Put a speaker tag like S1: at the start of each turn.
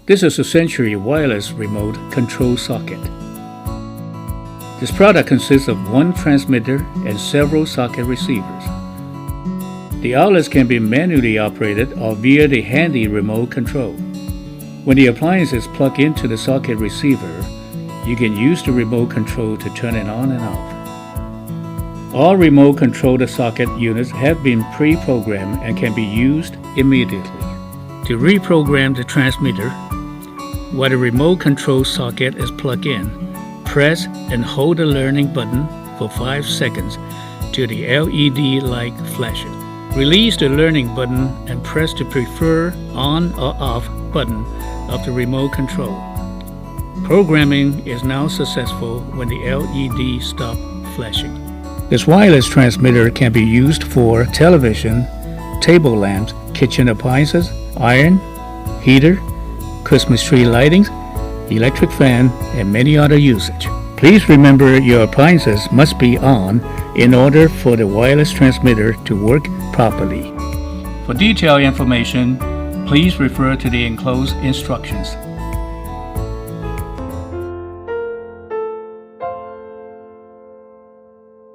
S1: This is a Century wireless remote control socket. This product consists of one transmitter and several socket receivers. The outlets can be manually operated or via the handy remote control. When the appliance is plugged into the socket receiver, you can use the remote control to turn it on and off. All remote controller socket units have been pre-programmed and can be used immediately. To reprogram the transmitter, while the remote control socket is plugged in, press and hold the learning button for 5 seconds till the LED light flashes. Release the learning button and press the preferred on or off button of the remote control. Programming is now successful when the LED stops flashing. This wireless transmitter can be used for television, table lamps, kitchen appliances, iron, heater, Christmas tree lightings, electric fan, and many other usage. Please remember your appliances must be on in order for the wireless transmitter to work properly. For detailed information, please refer to the enclosed instructions.